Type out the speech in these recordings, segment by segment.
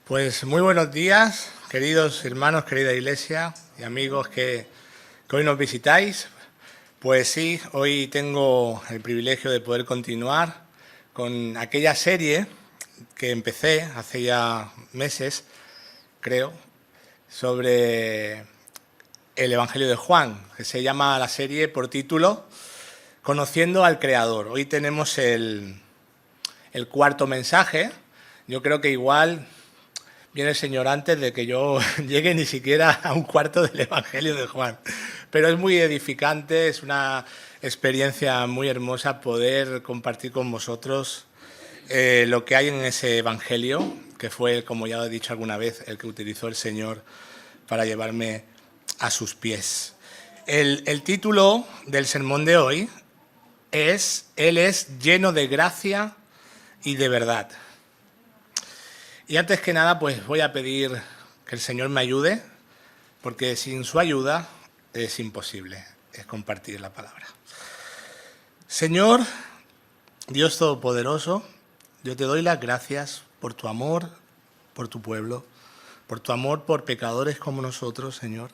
Pues muy buenos días, queridos hermanos, querida iglesia y amigos que hoy nos visitáis. Pues sí, hoy tengo el privilegio de poder continuar con aquella serie que empecé hace ya meses, creo, sobre el Evangelio de Juan, que se llama la serie por título Conociendo al Creador. Hoy tenemos el cuarto mensaje. Yo creo que igual viene el Señor antes de que yo llegue ni siquiera a un cuarto del Evangelio de Juan. Pero es muy edificante, es una experiencia muy hermosa poder compartir con vosotros lo que hay en ese Evangelio, que fue, como ya he dicho alguna vez, el que utilizó el Señor para llevarme a sus pies. El título del sermón de hoy es Él es lleno de gracia y de verdad. Y antes que nada, pues voy a pedir que el Señor me ayude, porque sin su ayuda es imposible compartir la palabra. Señor, Dios Todopoderoso, yo te doy las gracias por tu amor, por tu pueblo, por tu amor por pecadores como nosotros, Señor.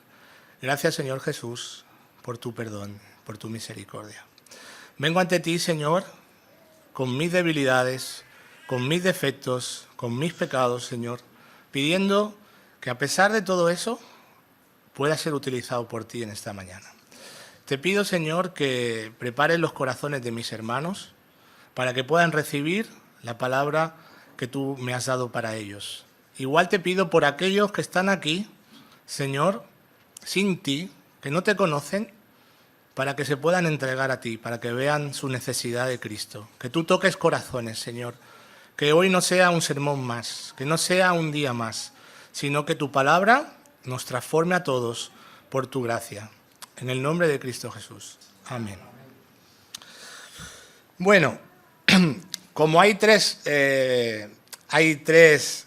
Gracias, Señor Jesús, por tu perdón, por tu misericordia. Vengo ante ti, Señor, con mis debilidades, con mis defectos, con mis pecados, Señor, pidiendo que a pesar de todo eso pueda ser utilizado por ti en esta mañana. Te pido, Señor, que prepares los corazones de mis hermanos para que puedan recibir la palabra que tú me has dado para ellos. Igual te pido por aquellos que están aquí, Señor, sin ti, que no te conocen, para que se puedan entregar a ti, para que vean su necesidad de Cristo. Que tú toques corazones, Señor. Que hoy no sea un sermón más, que no sea un día más, sino que tu palabra nos transforme a todos por tu gracia. En el nombre de Cristo Jesús. Amén. Bueno, como hay tres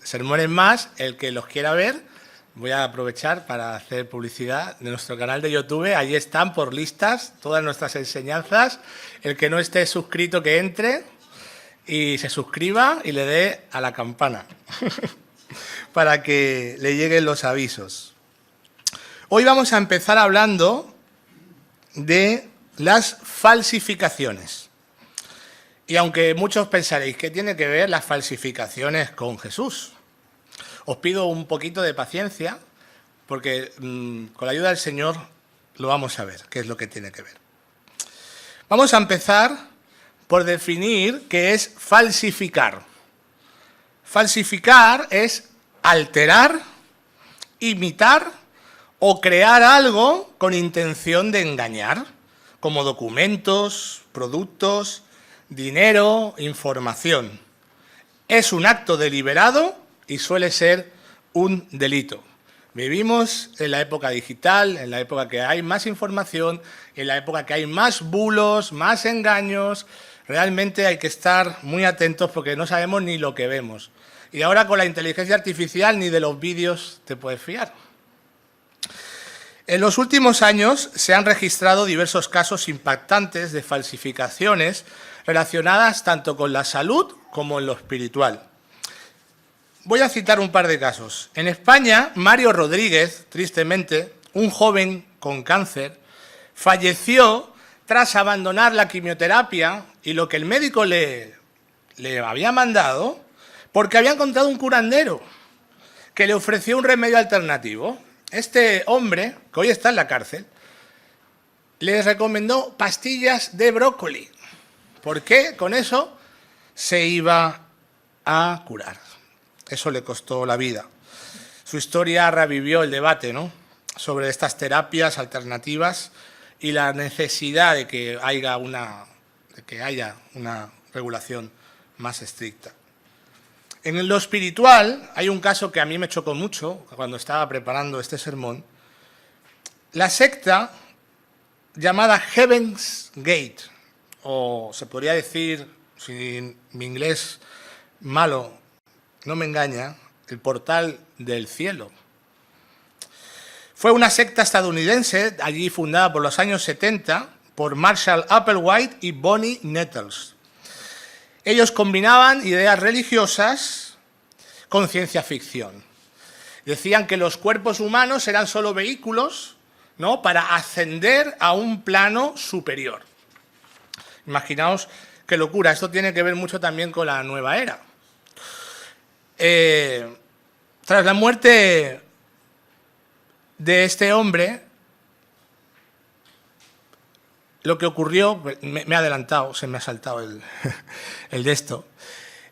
sermones más, el que los quiera ver, voy a aprovechar para hacer publicidad de nuestro canal de YouTube. Allí están por listas todas nuestras enseñanzas. El que no esté suscrito, que entre y se suscriba y le dé a la campana para que le lleguen los avisos. Hoy vamos a empezar hablando de las falsificaciones. Y aunque muchos pensaréis, ¿qué tiene que ver las falsificaciones con Jesús? Os pido un poquito de paciencia, porque con la ayuda del Señor lo vamos a ver, qué es lo que tiene que ver. Vamos a empezar por definir qué es falsificar. Falsificar es alterar, imitar o crear algo con intención de engañar, como documentos, productos, dinero, información. Es un acto deliberado y suele ser un delito. Vivimos en la época digital, en la época que hay más información, en la época que hay más bulos, más engaños. Realmente hay que estar muy atentos porque no sabemos ni lo que vemos. Y ahora con la inteligencia artificial ni de los vídeos te puedes fiar. En los últimos años se han registrado diversos casos impactantes de falsificaciones relacionadas tanto con la salud como en lo espiritual. Voy a citar un par de casos. En España, Mario Rodríguez, tristemente, un joven con cáncer, falleció tras abandonar la quimioterapia y lo que el médico le había mandado, porque había encontrado un curandero que le ofreció un remedio alternativo. Este hombre, que hoy está en la cárcel, le recomendó pastillas de brócoli, porque con eso se iba a curar. Eso le costó la vida. Su historia revivió el debate, ¿no?, sobre estas terapias alternativas y la necesidad de que haya una regulación más estricta. En lo espiritual hay un caso que a mí me chocó mucho cuando estaba preparando este sermón. La secta llamada Heaven's Gate, o se podría decir, si mi inglés malo no me engaña, el portal del cielo. Fue una secta estadounidense, allí fundada por los años 70, por Marshall Applewhite y Bonnie Nettles. Ellos combinaban ideas religiosas con ciencia ficción. Decían que los cuerpos humanos eran solo vehículos, ¿no?, para ascender a un plano superior. Imaginaos qué locura. Esto tiene que ver mucho también con la nueva era. Tras la muerte de este hombre, lo que ocurrió, me he adelantado, se me ha saltado el de esto.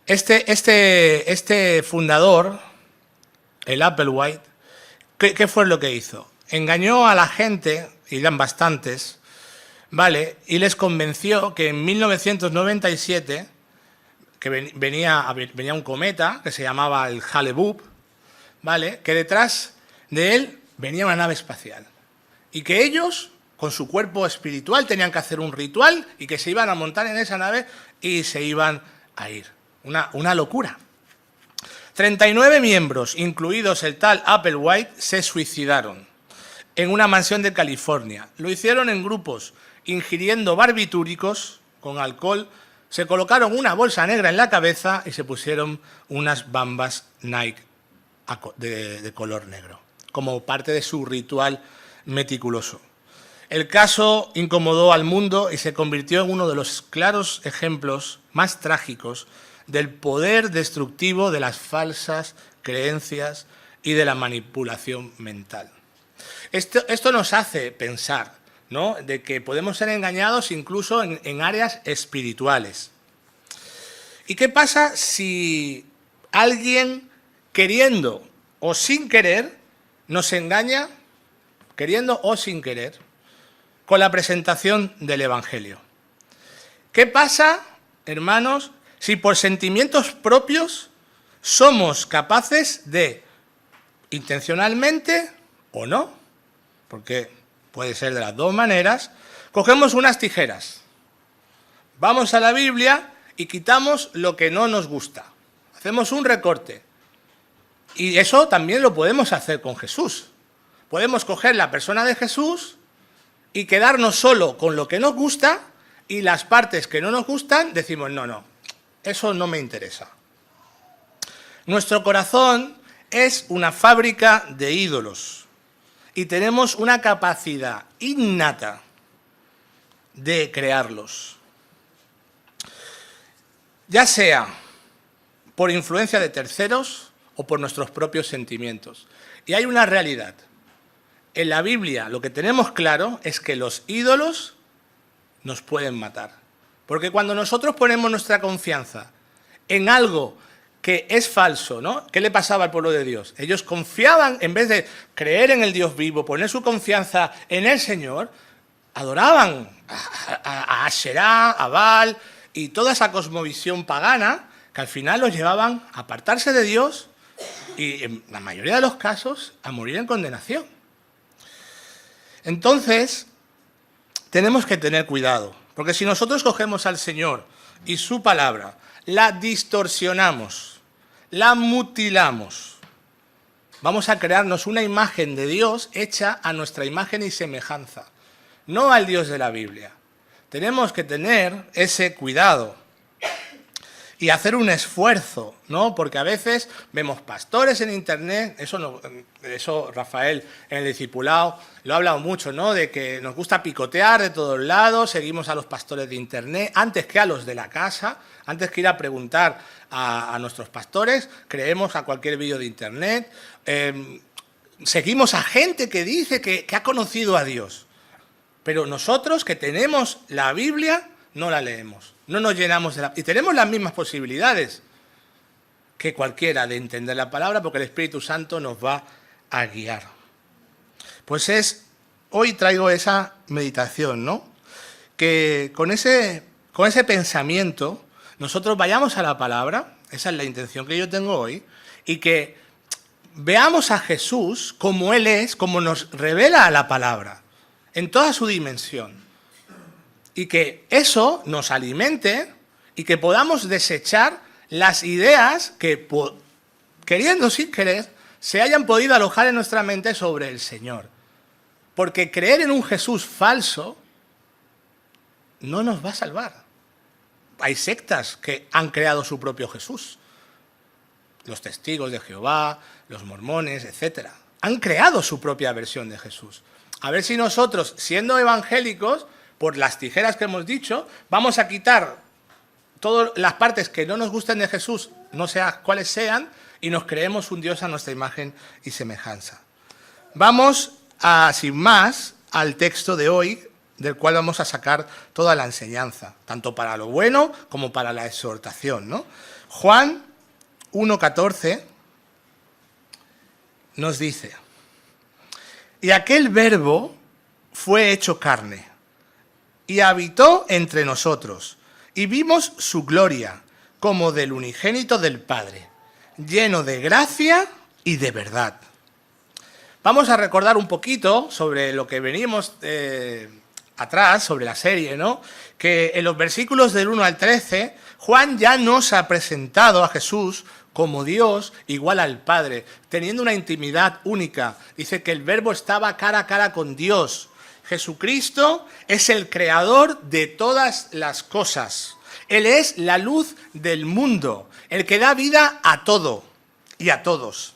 Este fundador, el Applewhite, ¿qué fue lo que hizo? Engañó a la gente, y eran bastantes, ¿vale? Y les convenció que en 1997, que venía un cometa que se llamaba el Hale-Bopp, ¿vale?, que detrás de él venía una nave espacial. Y que ellos, con su cuerpo espiritual, tenían que hacer un ritual y que se iban a montar en esa nave y se iban a ir. Una locura. 39 miembros, incluidos el tal Applewhite, se suicidaron en una mansión de California. Lo hicieron en grupos, ingiriendo barbitúricos con alcohol, se colocaron una bolsa negra en la cabeza y se pusieron unas bambas Nike de color negro, como parte de su ritual meticuloso. El caso incomodó al mundo y se convirtió en uno de los claros ejemplos más trágicos del poder destructivo de las falsas creencias y de la manipulación mental. Esto nos hace pensar, ¿no?, de que podemos ser engañados incluso en áreas espirituales. ¿Y qué pasa si alguien, queriendo o sin querer, nos engaña, queriendo o sin querer, con la presentación del Evangelio? ¿Qué pasa, hermanos, si por sentimientos propios somos capaces de, intencionalmente o no, porque puede ser de las dos maneras, cogemos unas tijeras, vamos a la Biblia y quitamos lo que no nos gusta, hacemos un recorte? Y eso también lo podemos hacer con Jesús. Podemos coger la persona de Jesús y quedarnos solo con lo que nos gusta, y las partes que no nos gustan decimos, no, eso no me interesa. Nuestro corazón es una fábrica de ídolos y tenemos una capacidad innata de crearlos, ya sea por influencia de terceros o por nuestros propios sentimientos. Y hay una realidad. En la Biblia lo que tenemos claro es que los ídolos nos pueden matar. Porque cuando nosotros ponemos nuestra confianza en algo que es falso, ¿no? ¿Qué le pasaba al pueblo de Dios? Ellos confiaban, en vez de creer en el Dios vivo, poner su confianza en el Señor, adoraban a Asherá, a Baal y toda esa cosmovisión pagana que al final los llevaban a apartarse de Dios y, en la mayoría de los casos, a morir en condenación. Entonces, tenemos que tener cuidado, porque si nosotros cogemos al Señor y su palabra, la distorsionamos, la mutilamos, vamos a crearnos una imagen de Dios hecha a nuestra imagen y semejanza, no al Dios de la Biblia. Tenemos que tener ese cuidado y hacer un esfuerzo, ¿no? Porque a veces vemos pastores en internet, eso Rafael en el discipulado lo ha hablado mucho, ¿no? De que nos gusta picotear de todos lados, seguimos a los pastores de internet antes que a los de la casa, antes que ir a preguntar a nuestros pastores, creemos a cualquier vídeo de internet, seguimos a gente que dice que ha conocido a Dios, pero nosotros que tenemos la Biblia no la leemos, no nos llenamos de la... Y tenemos las mismas posibilidades que cualquiera de entender la palabra, porque el Espíritu Santo nos va a guiar. Pues hoy traigo esa meditación, ¿no? Que con ese pensamiento nosotros vayamos a la palabra, esa es la intención que yo tengo hoy, y que veamos a Jesús como Él es, como nos revela la palabra, en toda su dimensión. Y que eso nos alimente y que podamos desechar las ideas que, queriendo o sin querer, se hayan podido alojar en nuestra mente sobre el Señor. Porque creer en un Jesús falso no nos va a salvar. Hay sectas que han creado su propio Jesús. los testigos de Jehová, los mormones, etc. Han creado su propia versión de Jesús. A ver si nosotros, siendo evangélicos, por las tijeras que hemos dicho, vamos a quitar todas las partes que no nos gusten de Jesús, no sea cuáles sean, y nos creemos un Dios a nuestra imagen y semejanza. Vamos, sin más, al texto de hoy, del cual vamos a sacar toda la enseñanza, tanto para lo bueno como para la exhortación, ¿no? Juan 1,14 nos dice: y aquel verbo fue hecho carne, y habitó entre nosotros, y vimos su gloria, como del unigénito del Padre, lleno de gracia y de verdad. Vamos a recordar un poquito sobre lo que venimos atrás, sobre la serie, ¿no? Que en los versículos del 1 al 13, Juan ya nos ha presentado a Jesús como Dios igual al Padre, teniendo una intimidad única. Dice que el Verbo estaba cara a cara con Dios. Jesucristo es el creador de todas las cosas. Él es la luz del mundo, el que da vida a todo y a todos.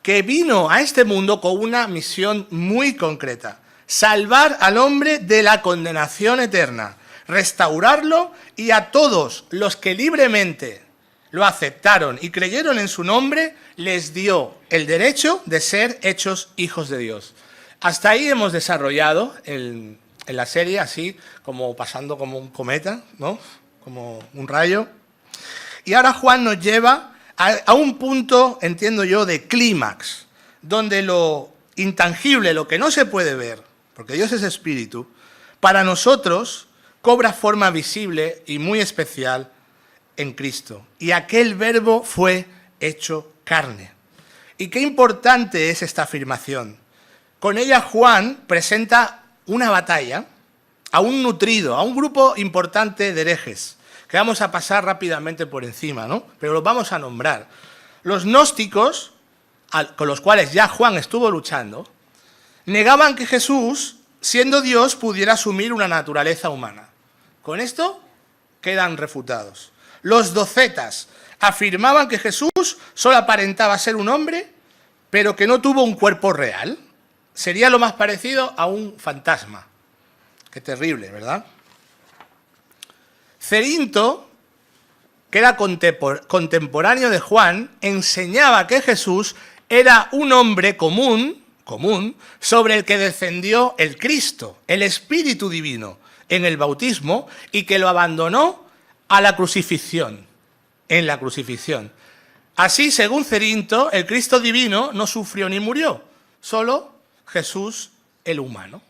Que vino a este mundo con una misión muy concreta: salvar al hombre de la condenación eterna, restaurarlo, y a todos los que libremente lo aceptaron y creyeron en su nombre, les dio el derecho de ser hechos hijos de Dios. Hasta ahí hemos desarrollado en la serie, así como pasando como un cometa, ¿no? Como un rayo. Y ahora Juan nos lleva a un punto, entiendo yo, de clímax, donde lo intangible, lo que no se puede ver, porque Dios es espíritu, para nosotros cobra forma visible y muy especial en Cristo. Y aquel verbo fue hecho carne. Y qué importante es esta afirmación. Con ella Juan presenta una batalla a un nutrido, a un grupo importante de herejes, que vamos a pasar rápidamente por encima, ¿no? Pero los vamos a nombrar. Los gnósticos, con los cuales ya Juan estuvo luchando, negaban que Jesús, siendo Dios, pudiera asumir una naturaleza humana. Con esto quedan refutados. Los docetas afirmaban que Jesús solo aparentaba ser un hombre, pero que no tuvo un cuerpo real. Sería lo más parecido a un fantasma. Qué terrible, ¿verdad? Cerinto, que era contemporáneo de Juan, enseñaba que Jesús era un hombre común, sobre el que descendió el Cristo, el Espíritu Divino, en el bautismo, y que lo abandonó a la crucifixión, en la crucifixión. Así, según Cerinto, el Cristo divino no sufrió ni murió, solo Jesús el humano,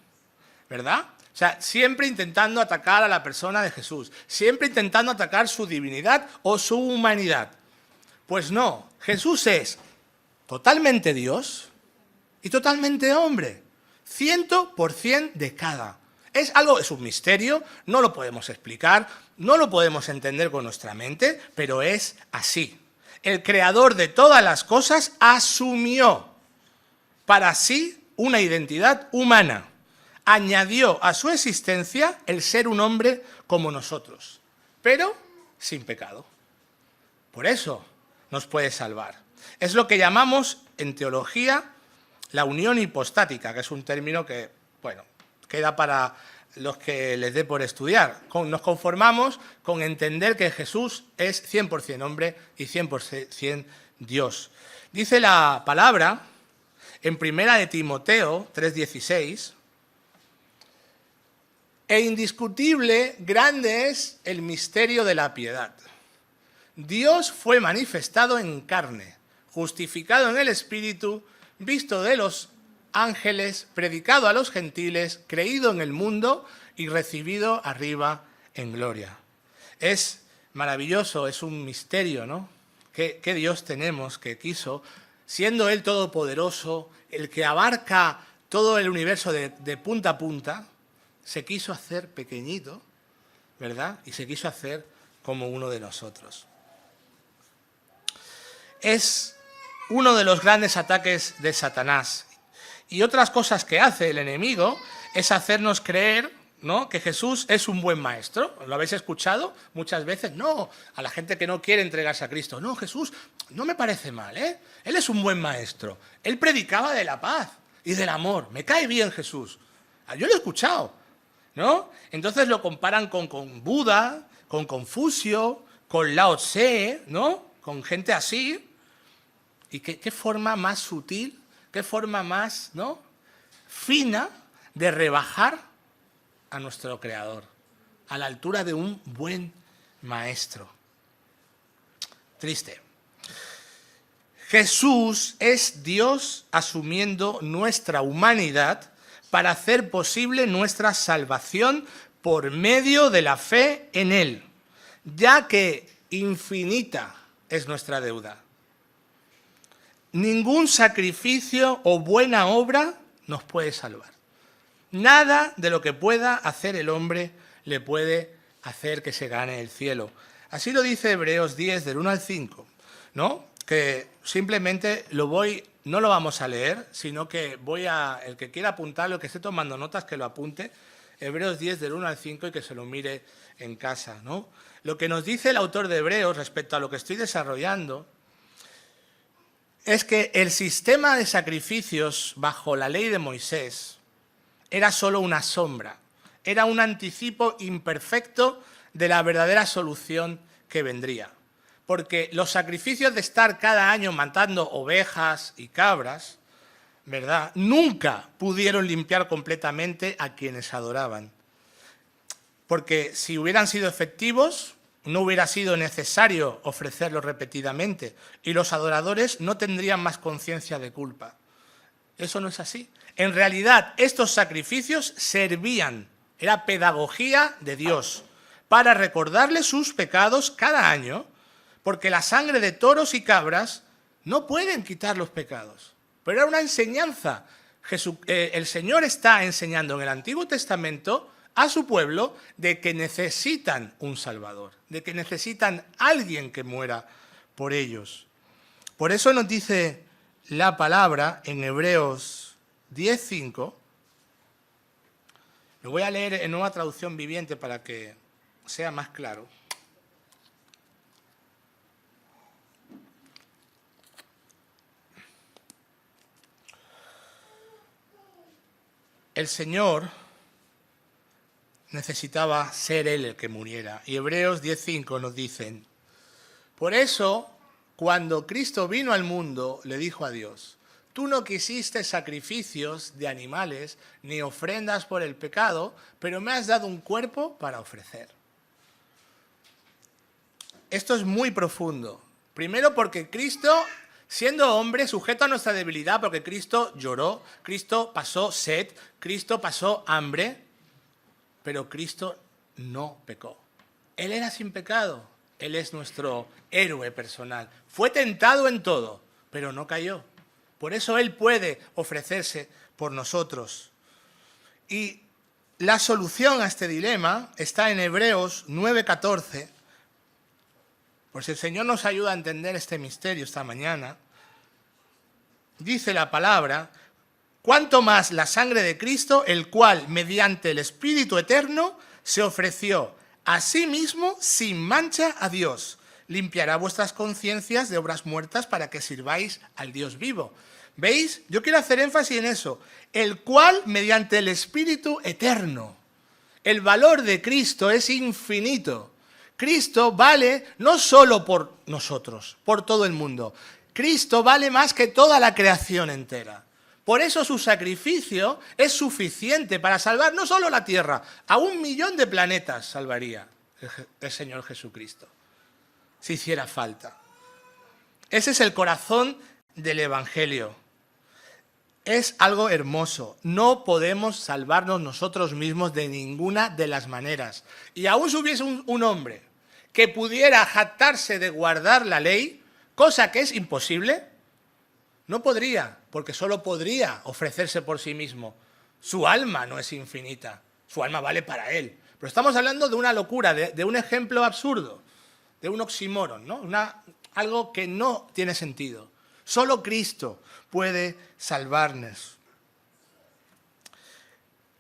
¿verdad? O sea, siempre intentando atacar a la persona de Jesús, siempre intentando atacar su divinidad o su humanidad. Pues no, Jesús es totalmente Dios y totalmente hombre, 100% de cada. Es un misterio, no lo podemos explicar, no lo podemos entender con nuestra mente, pero es así. El creador de todas las cosas asumió para sí una identidad humana. Añadió a su existencia el ser un hombre como nosotros, pero sin pecado. Por eso nos puede salvar. Es lo que llamamos en teología la unión hipostática, que es un término que, bueno, queda para los que les dé por estudiar. Nos conformamos con entender que Jesús es 100% hombre y 100% Dios. Dice la palabra en 1 de Timoteo 3:16, e indiscutible grande es el misterio de la piedad. Dios fue manifestado en carne, justificado en el Espíritu, visto de los ángeles, predicado a los gentiles, creído en el mundo y recibido arriba en gloria. Es maravilloso, es un misterio, ¿no? ¿Qué Dios tenemos que quiso, siendo Él todopoderoso, el que abarca todo el universo de punta a punta, se quiso hacer pequeñito, ¿verdad? Y se quiso hacer como uno de nosotros. Es uno de los grandes ataques de Satanás. Y otras cosas que hace el enemigo es hacernos creer, ¿no?, que Jesús es un buen maestro. ¿Lo habéis escuchado muchas veces? No, a la gente que no quiere entregarse a Cristo. No, Jesús no me parece mal, ¿eh? Él es un buen maestro. Él predicaba de la paz y del amor. Me cae bien Jesús. Yo lo he escuchado, ¿no? Entonces lo comparan con Buda, con Confucio, con Lao Tse, ¿no?, con gente así. ¿Y qué forma más sutil, qué forma más, ¿no?, fina de rebajar a nuestro Creador, a la altura de un buen maestro? Triste. Jesús es Dios asumiendo nuestra humanidad para hacer posible nuestra salvación por medio de la fe en Él, ya que infinita es nuestra deuda. Ningún sacrificio o buena obra nos puede salvar. Nada de lo que pueda hacer el hombre le puede hacer que se gane el cielo. Así lo dice Hebreos 10, del 1 al 5, ¿no? Que simplemente no lo vamos a leer, sino que el que quiera apuntarlo, el que esté tomando notas, que lo apunte. Hebreos 10, del 1 al 5, y que se lo mire en casa, ¿no? Lo que nos dice el autor de Hebreos respecto a lo que estoy desarrollando es que el sistema de sacrificios bajo la ley de Moisés era solo una sombra, era un anticipo imperfecto de la verdadera solución que vendría. Porque los sacrificios de estar cada año matando ovejas y cabras, ¿verdad?, nunca pudieron limpiar completamente a quienes adoraban. Porque si hubieran sido efectivos, no hubiera sido necesario ofrecerlos repetidamente y los adoradores no tendrían más conciencia de culpa. Eso no es así. En realidad, estos sacrificios servían, era pedagogía de Dios, para recordarles sus pecados cada año, porque la sangre de toros y cabras no pueden quitar los pecados. Pero era una enseñanza. El Señor está enseñando en el Antiguo Testamento a su pueblo de que necesitan un Salvador, de que necesitan alguien que muera por ellos. Por eso nos dice la palabra en Hebreos 10:5. Lo voy a leer en Nueva Traducción Viviente para que sea más claro. El Señor necesitaba ser Él el que muriera. Y Hebreos 10:5 nos dicen: por eso, cuando Cristo vino al mundo, le dijo a Dios: tú no quisiste sacrificios de animales ni ofrendas por el pecado, pero me has dado un cuerpo para ofrecer. Esto es muy profundo. Primero porque Cristo, siendo hombre, sujeto a nuestra debilidad, porque Cristo lloró, Cristo pasó sed, Cristo pasó hambre, pero Cristo no pecó. Él era sin pecado. Él es nuestro héroe personal. Fue tentado en todo, pero no cayó. Por eso Él puede ofrecerse por nosotros. Y la solución a este dilema está en Hebreos 9:14. Pues el Señor nos ayuda a entender este misterio esta mañana. Dice la palabra: cuanto más la sangre de Cristo, el cual, mediante el Espíritu Eterno, se ofreció a sí mismo sin mancha a Dios, limpiará vuestras conciencias de obras muertas para que sirváis al Dios vivo. ¿Veis? Yo quiero hacer énfasis en eso. El cual, mediante el Espíritu Eterno. El valor de Cristo es infinito. Cristo vale no solo por nosotros, por todo el mundo. Cristo vale más que toda la creación entera. Por eso su sacrificio es suficiente para salvar no solo la Tierra, a 1 millón de planetas salvaría el Señor Jesucristo, si hiciera falta. Ese es el corazón del Evangelio. Es algo hermoso. No podemos salvarnos nosotros mismos de ninguna de las maneras. Y aún si hubiese un hombre que pudiera jactarse de guardar la ley, cosa que es imposible, no podría, porque solo podría ofrecerse por sí mismo. Su alma no es infinita, su alma vale para él. Pero estamos hablando de una locura, de un ejemplo absurdo, de un oxímoron, ¿no? Algo que no tiene sentido. Solo Cristo puede salvarnos.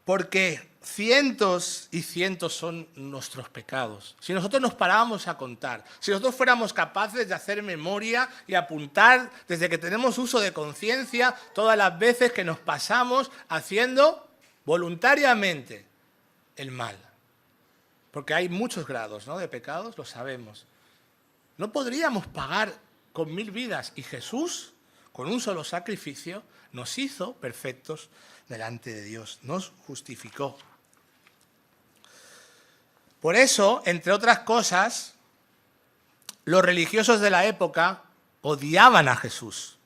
Porque cientos y cientos son nuestros pecados. Si nosotros nos parábamos a contar, si nosotros fuéramos capaces de hacer memoria y apuntar desde que tenemos uso de conciencia todas las veces que nos pasamos haciendo voluntariamente el mal. Porque hay muchos grados, ¿no?, de pecados, lo sabemos. No podríamos pagar con 1000 vidas, y Jesús, con un solo sacrificio, nos hizo perfectos delante de Dios, nos justificó. Por eso, entre otras cosas, los religiosos de la época odiaban a Jesús,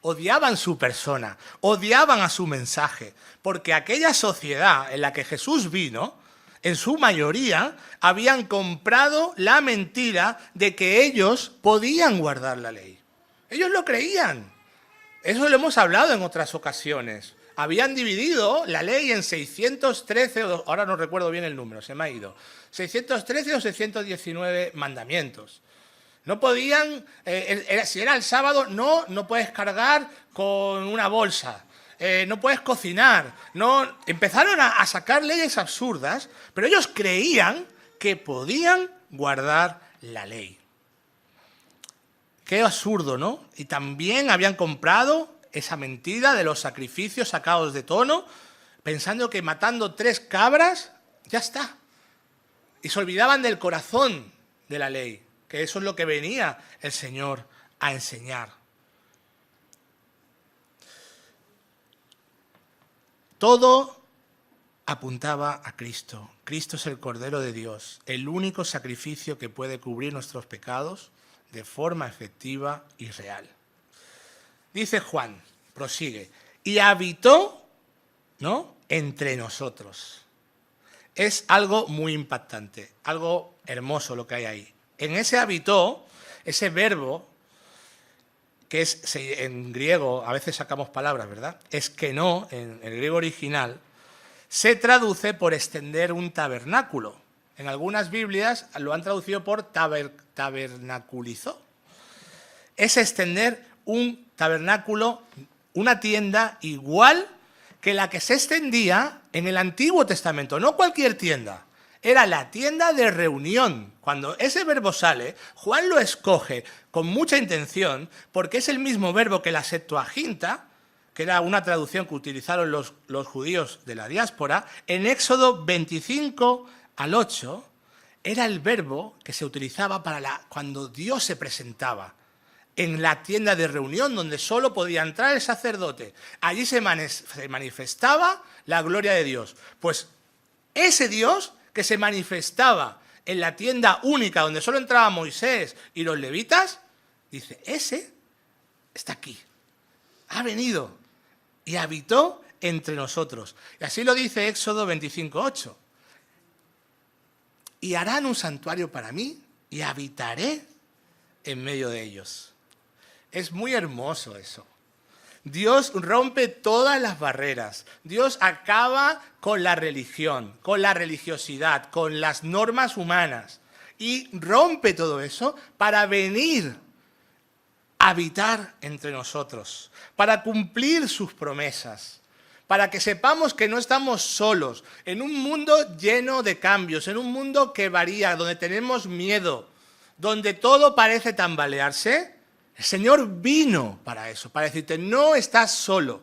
odiaban su persona, odiaban a su mensaje, porque aquella sociedad en la que Jesús vino, en su mayoría, habían comprado la mentira de que ellos podían guardar la ley. Ellos lo creían. Eso lo hemos hablado en otras ocasiones. Habían dividido la ley en 613, ahora no recuerdo bien el número, se me ha ido, 613 o 619 mandamientos. No podían, si era el sábado, no puedes cargar con una bolsa, no puedes cocinar. No, empezaron a sacar leyes absurdas, pero ellos creían que podían guardar la ley. Qué absurdo, ¿no? Y también habían comprado esa mentira de los sacrificios sacados de tono, pensando que matando 3 cabras, ya está. Y se olvidaban del corazón de la ley, que eso es lo que venía el Señor a enseñar. Todo apuntaba a Cristo. Cristo es el Cordero de Dios, el único sacrificio que puede cubrir nuestros pecados de forma efectiva y real. Dice Juan, prosigue, y habitó, ¿no?, entre nosotros. Es algo muy impactante, algo hermoso lo que hay ahí. En ese habitó, ese verbo, que es en griego, a veces sacamos palabras, ¿verdad? Es que no, en el griego original, se traduce por extender un tabernáculo. En algunas Biblias lo han traducido por tabernaculizó. Es extender un tabernáculo, una tienda igual que la que se extendía en el Antiguo Testamento. No cualquier tienda, era la tienda de reunión. Cuando ese verbo sale, Juan lo escoge con mucha intención porque es el mismo verbo que la Septuaginta, que era una traducción que utilizaron los judíos de la diáspora, en Éxodo 25 al 8, era el verbo que se utilizaba para cuando Dios se presentaba en la tienda de reunión donde solo podía entrar el sacerdote. Allí se manifestaba la gloria de Dios. Pues ese Dios que se manifestaba en la tienda única donde solo entraba Moisés y los levitas, dice, ese está aquí, ha venido y habitó entre nosotros. Y así lo dice Éxodo 25:8. Y harán un santuario para mí y habitaré en medio de ellos. Es muy hermoso eso. Dios rompe todas las barreras. Dios acaba con la religión, con la religiosidad, con las normas humanas. Y rompe todo eso para venir a habitar entre nosotros, para cumplir sus promesas, para que sepamos que no estamos solos, en un mundo lleno de cambios, en un mundo que varía, donde tenemos miedo, donde todo parece tambalearse. El Señor vino para eso, para decirte, no estás solo.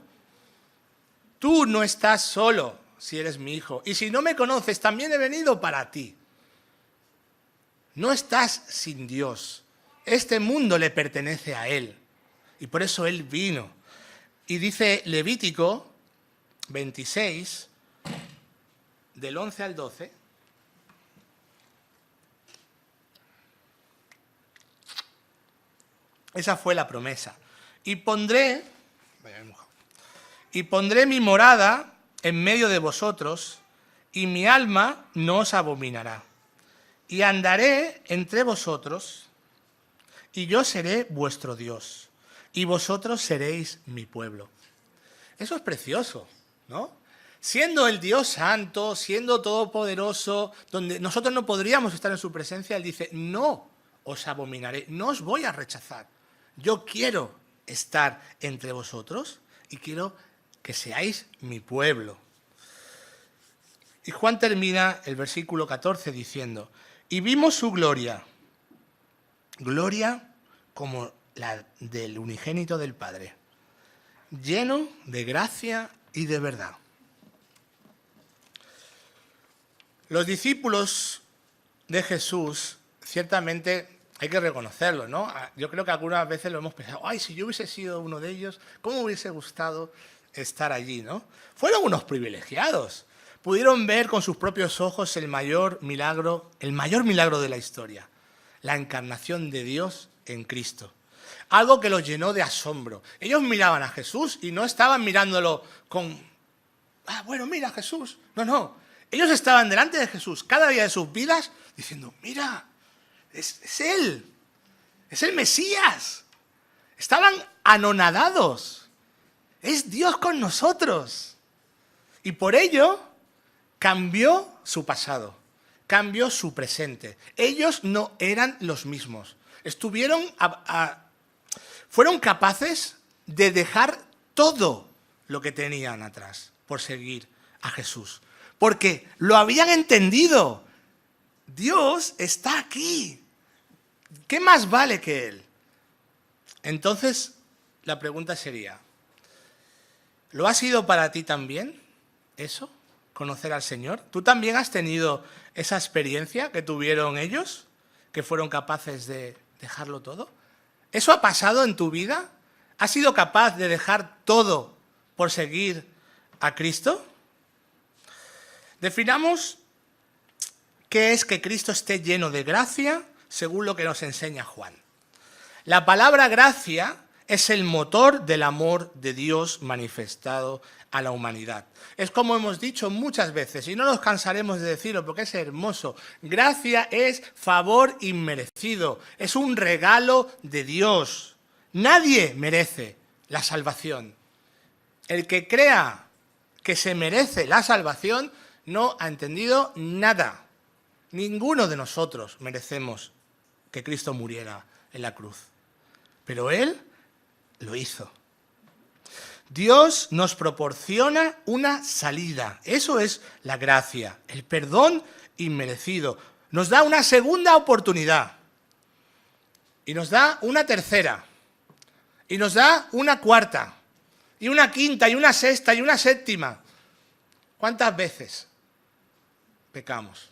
Tú no estás solo si eres mi hijo. Y si no me conoces, también he venido para ti. No estás sin Dios. Este mundo le pertenece a Él. Y por eso Él vino. Y dice Levítico 26, del 11 al 12. Esa fue la promesa. Y pondré mi morada en medio de vosotros, y mi alma no os abominará. Y andaré entre vosotros, y yo seré vuestro Dios, y vosotros seréis mi pueblo. Eso es precioso, ¿no? Siendo el Dios santo, siendo todopoderoso, donde nosotros no podríamos estar en su presencia, Él dice, no os abominaré, no os voy a rechazar. Yo quiero estar entre vosotros y quiero que seáis mi pueblo. Y Juan termina el versículo 14 diciendo, y vimos su gloria, gloria como la del unigénito del Padre, lleno de gracia y de verdad. Los discípulos de Jesús, ciertamente hay que reconocerlo, ¿no? Yo creo que algunas veces lo hemos pensado, ay, si yo hubiese sido uno de ellos, ¿cómo me hubiese gustado estar allí, ¿no? Fueron unos privilegiados. Pudieron ver con sus propios ojos el mayor milagro de la historia, la encarnación de Dios en Cristo. Algo que los llenó de asombro. Ellos miraban a Jesús y no estaban mirándolo con, bueno, mira Jesús. No. Ellos estaban delante de Jesús cada día de sus vidas diciendo, mira, es Él, es el Mesías. Estaban anonadados. Es Dios con nosotros. Y por ello cambió su pasado, cambió su presente. Ellos no eran los mismos. Fueron capaces de dejar todo lo que tenían atrás por seguir a Jesús. Porque lo habían entendido. Dios está aquí. ¿Qué más vale que Él? Entonces, la pregunta sería, ¿lo ha sido para ti también eso? Conocer al Señor. ¿Tú también has tenido esa experiencia que tuvieron ellos? ¿Que fueron capaces de dejarlo todo? ¿Eso ha pasado en tu vida? ¿Has sido capaz de dejar todo por seguir a Cristo? Definamos qué es que Cristo esté lleno de gracia según lo que nos enseña Juan. La palabra gracia es el motor del amor de Dios manifestado a la humanidad. Es como hemos dicho muchas veces, y no nos cansaremos de decirlo porque es hermoso. Gracia es favor inmerecido, es un regalo de Dios. Nadie merece la salvación. El que crea que se merece la salvación no ha entendido nada. Ninguno de nosotros merecemos que Cristo muriera en la cruz. Pero Él lo hizo. Dios nos proporciona una salida. Eso es la gracia, el perdón inmerecido. Nos da una segunda oportunidad. Y nos da una tercera. Y nos da una cuarta. Y una quinta, y una sexta, y una séptima. ¿Cuántas veces pecamos?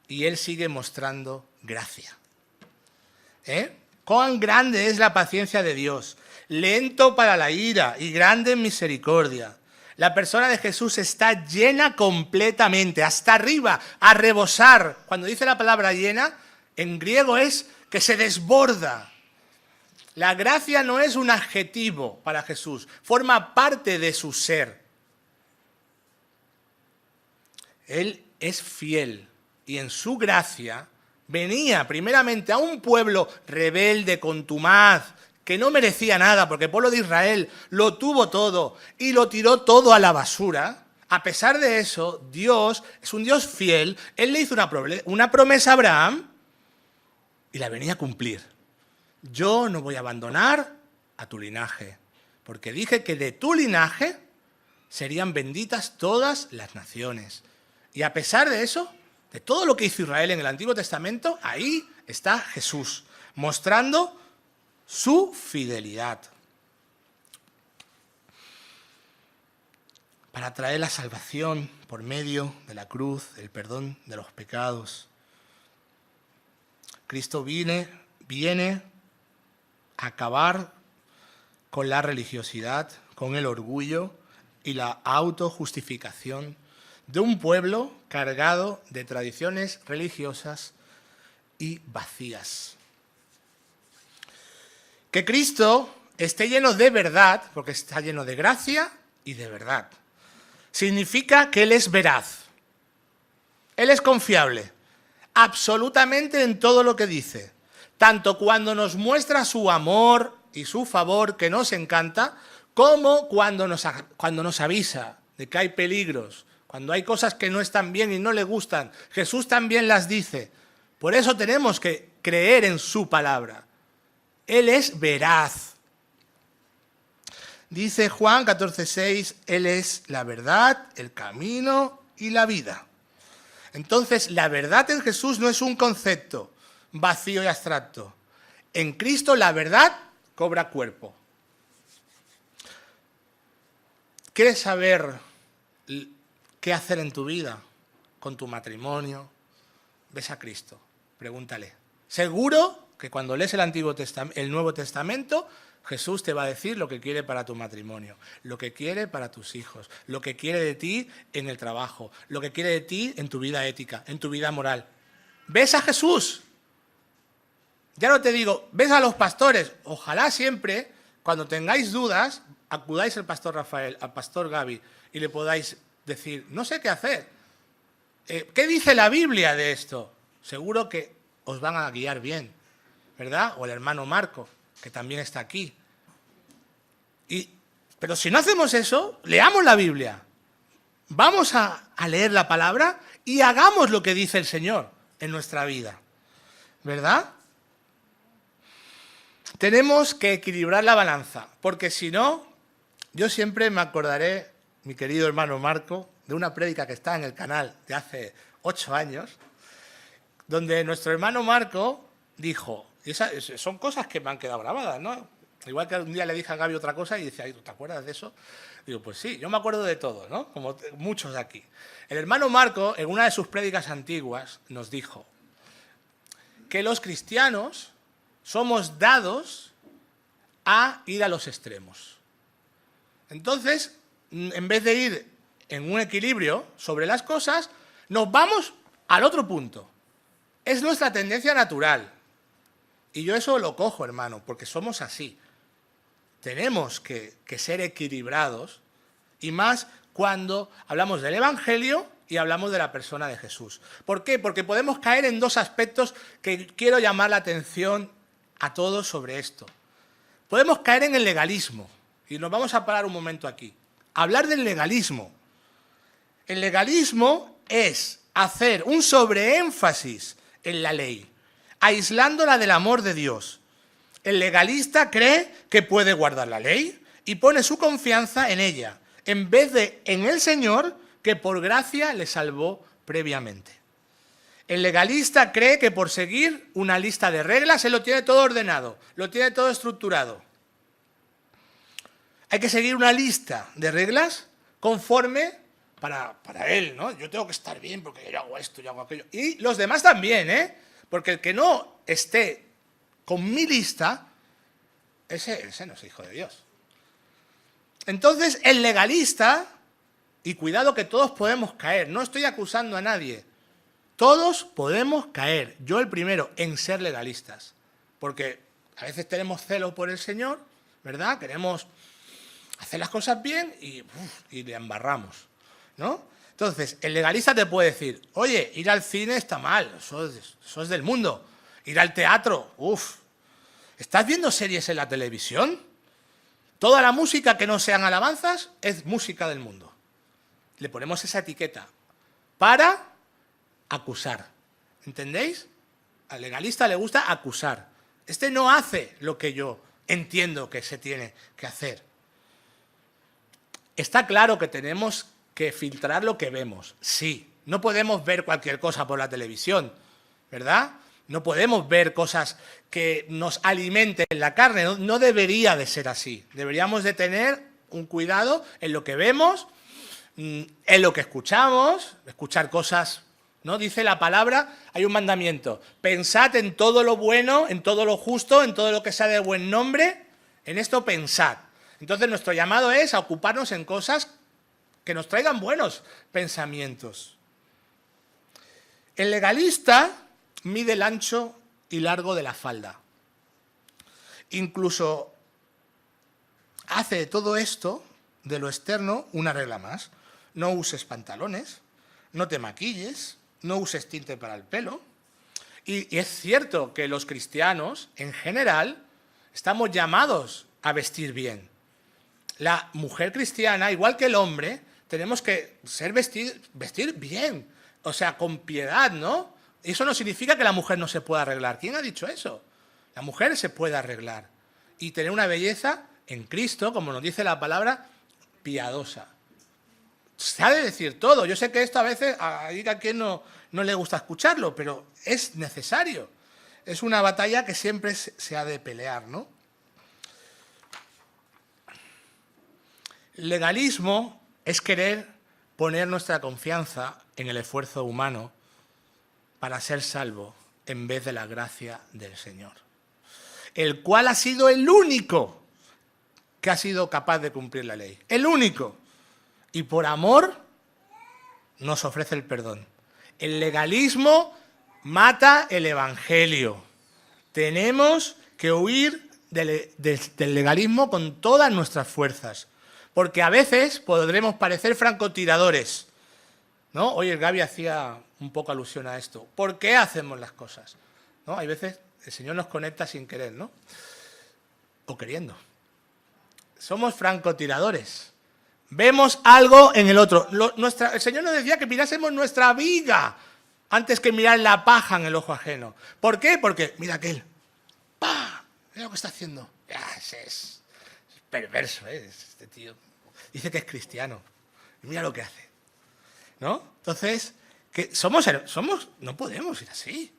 Y Él sigue mostrando gracia. Cuán grande es la paciencia de Dios, lento para la ira y grande en misericordia. La persona de Jesús está llena completamente, hasta arriba, a rebosar. Cuando dice la palabra llena, en griego es que se desborda. La gracia no es un adjetivo para Jesús, forma parte de su ser. Él es fiel y en su gracia venía primeramente a un pueblo rebelde, contumaz, que no merecía nada, porque el pueblo de Israel lo tuvo todo y lo tiró todo a la basura. A pesar de eso, Dios es un Dios fiel. Él le hizo una promesa a Abraham y la venía a cumplir. Yo no voy a abandonar a tu linaje, porque dije que de tu linaje serían benditas todas las naciones. Y a pesar de eso, de todo lo que hizo Israel en el Antiguo Testamento, ahí está Jesús, mostrando su fidelidad para traer la salvación por medio de la cruz, el perdón de los pecados. Cristo viene a acabar con la religiosidad, con el orgullo y la autojustificación de un pueblo cargado de tradiciones religiosas y vacías. Que Cristo esté lleno de verdad, porque está lleno de gracia y de verdad, significa que Él es veraz, Él es confiable, absolutamente en todo lo que dice, tanto cuando nos muestra su amor y su favor que nos encanta, como cuando nos avisa de que hay peligros, cuando hay cosas que no están bien y no le gustan. Jesús también las dice. Por eso tenemos que creer en su palabra. Él es veraz. Dice Juan 14:6, Él es la verdad, el camino y la vida. Entonces, la verdad en Jesús no es un concepto vacío y abstracto. En Cristo la verdad cobra cuerpo. ¿Quieres saber qué hacer en tu vida, con tu matrimonio? Ves a Cristo, pregúntale. Seguro que cuando lees el Nuevo Testamento, Jesús te va a decir lo que quiere para tu matrimonio, lo que quiere para tus hijos, lo que quiere de ti en el trabajo, lo que quiere de ti en tu vida ética, en tu vida moral. ¿Ves a Jesús? Ya no te digo, ves a los pastores. Ojalá siempre, cuando tengáis dudas, acudáis al pastor Rafael, al pastor Gaby, y le podáis decir, no sé qué hacer. ¿Qué dice la Biblia de esto? Seguro que os van a guiar bien, ¿verdad? O el hermano Marco, que también está aquí. Pero si no hacemos eso, leamos la Biblia. Vamos a leer la palabra y hagamos lo que dice el Señor en nuestra vida, ¿verdad? Tenemos que equilibrar la balanza, porque si no, yo siempre me acordaré, mi querido hermano Marco, de una prédica que está en el canal de hace 8 años, donde nuestro hermano Marco dijo, y son cosas que me han quedado grabadas, ¿no? Igual que un día le dije a Gaby otra cosa y dice, ay, ¿tú te acuerdas de eso? Digo, pues sí, yo me acuerdo de todo, ¿no? Como muchos de aquí. El hermano Marco, en una de sus prédicas antiguas, nos dijo que los cristianos somos dados a ir a los extremos. Entonces, en vez de ir en un equilibrio sobre las cosas, nos vamos al otro punto. Es nuestra tendencia natural. Y yo eso lo cojo, hermano, porque somos así. Tenemos que ser equilibrados, y más cuando hablamos del Evangelio y hablamos de la persona de Jesús. ¿Por qué? Porque podemos caer en 2 aspectos que quiero llamar la atención a todos sobre esto. Podemos caer en el legalismo, y nos vamos a parar un momento aquí. Hablar del legalismo. El legalismo es hacer un sobreénfasis en la ley, aislándola del amor de Dios. El legalista cree que puede guardar la ley y pone su confianza en ella, en vez de en el Señor, que por gracia le salvó previamente. El legalista cree que por seguir una lista de reglas, él lo tiene todo ordenado, lo tiene todo estructurado. Hay que seguir una lista de reglas conforme para él, ¿no? Yo tengo que estar bien porque yo hago esto, yo hago aquello. Y los demás también, ¿eh? Porque el que no esté con mi lista, ese no es hijo de Dios. Entonces, el legalista, y cuidado que todos podemos caer, no estoy acusando a nadie, todos podemos caer, yo el primero, en ser legalistas. Porque a veces tenemos celo por el Señor, ¿verdad? Queremos hacer las cosas bien y le embarramos, ¿no? Entonces, el legalista te puede decir, oye, ir al cine está mal, eso es del mundo. Ir al teatro, ¿estás viendo series en la televisión? Toda la música que no sean alabanzas es música del mundo. Le ponemos esa etiqueta para acusar. ¿Entendéis? Al legalista le gusta acusar. Este no hace lo que yo entiendo que se tiene que hacer. Está claro que tenemos que filtrar lo que vemos. Sí, no podemos ver cualquier cosa por la televisión, ¿verdad? No podemos ver cosas que nos alimenten la carne. No debería de ser así. Deberíamos de tener un cuidado en lo que vemos, en lo que escuchamos, escuchar cosas, ¿no? Dice la palabra, hay un mandamiento, pensad en todo lo bueno, en todo lo justo, en todo lo que sea de buen nombre, en esto pensad. Entonces nuestro llamado es a ocuparnos en cosas que nos traigan buenos pensamientos. El legalista mide el ancho y largo de la falda. Incluso hace de todo esto, de lo externo, una regla más. No uses pantalones, no te maquilles, no uses tinte para el pelo. Y es cierto que los cristianos, en general, estamos llamados a vestir bien. La mujer cristiana, igual que el hombre, tenemos que vestir bien, o sea, con piedad, ¿no? Eso no significa que la mujer no se pueda arreglar. ¿Quién ha dicho eso? La mujer se puede arreglar y tener una belleza en Cristo, como nos dice la palabra, piadosa. se ha de decir todo. Yo sé que esto a veces a quien no le gusta escucharlo, pero es necesario. Es una batalla que siempre se ha de pelear, ¿no? El legalismo es querer poner nuestra confianza en el esfuerzo humano para ser salvo en vez de la gracia del Señor, el cual ha sido el único que ha sido capaz de cumplir la ley. El único. Y por amor nos ofrece el perdón. El legalismo mata el evangelio. Tenemos que huir del legalismo con todas nuestras fuerzas. Porque a veces podremos parecer francotiradores, ¿no? Hoy el Gaby hacía un poco alusión a esto. ¿Por qué hacemos las cosas? ¿No? Hay veces el Señor nos conecta sin querer, ¿no? O queriendo. Somos francotiradores. Vemos algo en el otro. El Señor nos decía que mirásemos nuestra viga antes que mirar la paja en el ojo ajeno. ¿Por qué? Porque, mira aquel. ¡Pah! Mira lo que está haciendo. Es perverso, este tío. Dice que es cristiano. Y mira lo que hace. ¿No? Entonces, que no podemos ir así.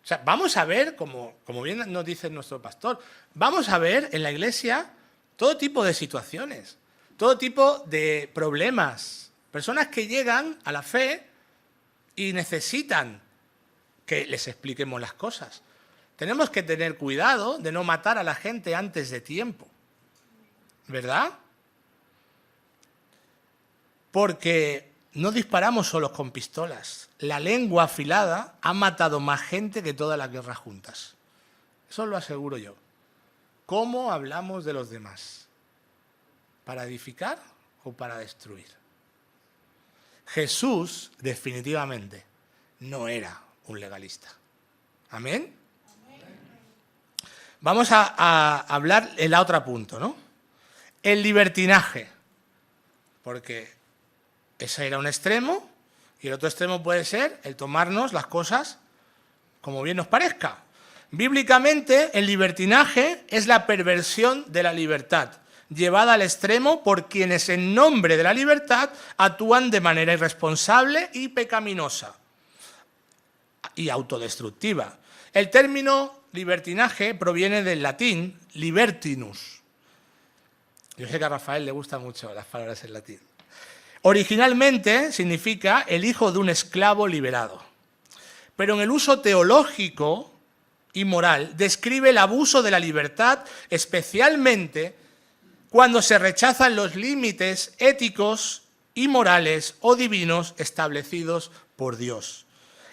O sea, vamos a ver, como bien nos dice nuestro pastor, vamos a ver en la iglesia todo tipo de situaciones, todo tipo de problemas. Personas que llegan a la fe y necesitan que les expliquemos las cosas. Tenemos que tener cuidado de no matar a la gente antes de tiempo. ¿Verdad? Porque no disparamos solos con pistolas. La lengua afilada ha matado más gente que todas las guerras juntas. Eso lo aseguro yo. ¿Cómo hablamos de los demás? ¿Para edificar o para destruir? Jesús, definitivamente, no era un legalista. ¿Amén? Vamos a hablar en la otra punto, ¿no? El libertinaje. Porque ese era un extremo y el otro extremo puede ser el tomarnos las cosas como bien nos parezca. Bíblicamente, el libertinaje es la perversión de la libertad, llevada al extremo por quienes en nombre de la libertad actúan de manera irresponsable y pecaminosa y autodestructiva. El término libertinaje proviene del latín libertinus. Yo sé que a Rafael le gustan mucho las palabras en latín. Originalmente significa el hijo de un esclavo liberado. Pero en el uso teológico y moral describe el abuso de la libertad, especialmente cuando se rechazan los límites éticos y morales o divinos establecidos por Dios.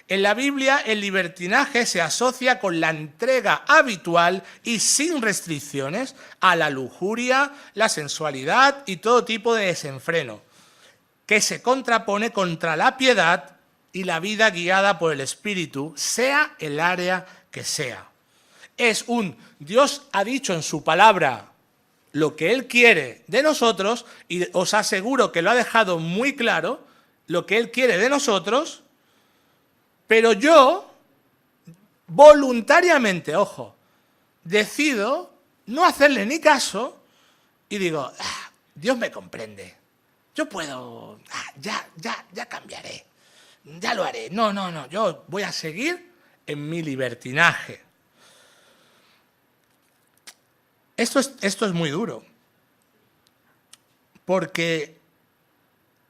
En la Biblia, el libertinaje se asocia con la entrega habitual y sin restricciones a la lujuria, la sensualidad y todo tipo de desenfreno, que se contrapone contra la piedad y la vida guiada por el Espíritu, sea el área que sea. Es Dios ha dicho en su palabra lo que Él quiere de nosotros, y os aseguro que lo ha dejado muy claro, lo que Él quiere de nosotros, pero yo, voluntariamente, ojo, decido no hacerle ni caso y digo, Dios me comprende. Yo puedo, ya cambiaré, ya lo haré. No, yo voy a seguir en mi libertinaje. Esto es muy duro, porque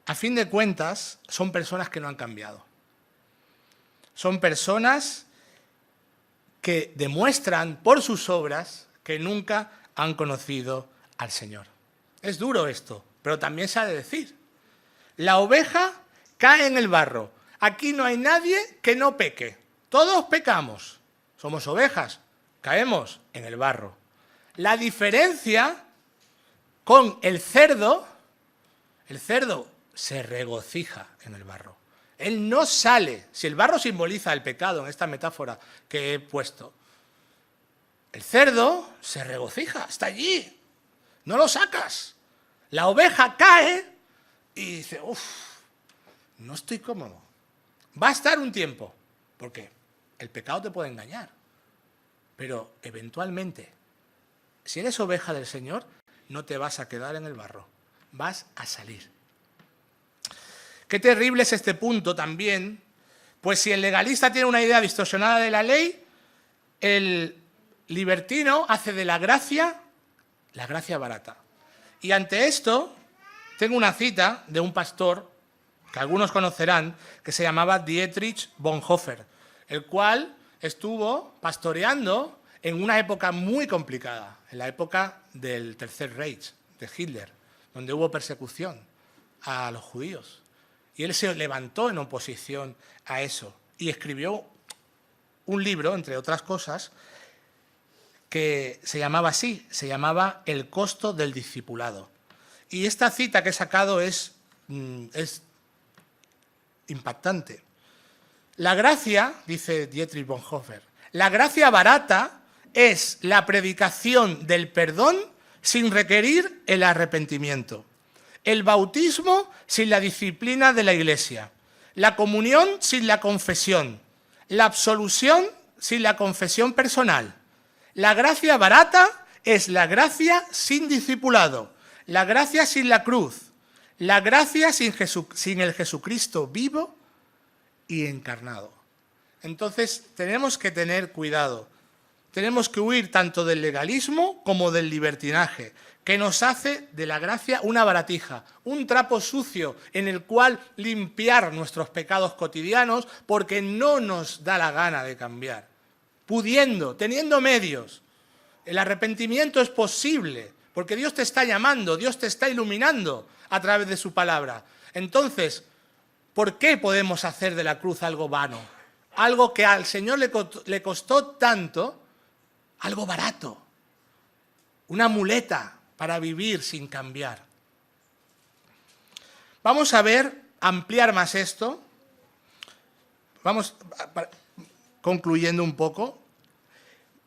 a fin de cuentas son personas que no han cambiado. Son personas que demuestran por sus obras que nunca han conocido al Señor. Es duro esto, pero también se ha de decir. La oveja cae en el barro. Aquí no hay nadie que no peque. Todos pecamos. Somos ovejas. Caemos en el barro. La diferencia con el cerdo se regocija en el barro. Él no sale. Si el barro simboliza el pecado en esta metáfora que he puesto, el cerdo se regocija, está allí. No lo sacas. La oveja cae y dice, no estoy cómodo. Va a estar un tiempo, porque el pecado te puede engañar. Pero eventualmente, si eres oveja del Señor, no te vas a quedar en el barro, vas a salir. Qué terrible es este punto también, pues si el legalista tiene una idea distorsionada de la ley, el libertino hace de la gracia barata. Y ante esto, tengo una cita de un pastor que algunos conocerán, que se llamaba Dietrich Bonhoeffer, el cual estuvo pastoreando en una época muy complicada, en la época del Tercer Reich, de Hitler, donde hubo persecución a los judíos. Y él se levantó en oposición a eso y escribió un libro, entre otras cosas, que se llamaba así, se llamaba El costo del discipulado. Y esta cita que he sacado es impactante. La gracia, dice Dietrich Bonhoeffer, la gracia barata es la predicación del perdón sin requerir el arrepentimiento, el bautismo sin la disciplina de la Iglesia, la comunión sin la confesión, la absolución sin la confesión personal. La gracia barata es la gracia sin discipulado, la gracia sin la cruz, la gracia sin el Jesucristo vivo y encarnado. Entonces tenemos que tener cuidado. Tenemos que huir tanto del legalismo como del libertinaje, que nos hace de la gracia una baratija, un trapo sucio en el cual limpiar nuestros pecados cotidianos porque no nos da la gana de cambiar. Pudiendo, teniendo medios. El arrepentimiento es posible, porque Dios te está llamando, Dios te está iluminando a través de su palabra. Entonces, ¿por qué podemos hacer de la cruz algo vano? Algo que al Señor le costó tanto, algo barato, una muleta para vivir sin cambiar. Vamos a ampliar más esto. Vamos, concluyendo un poco,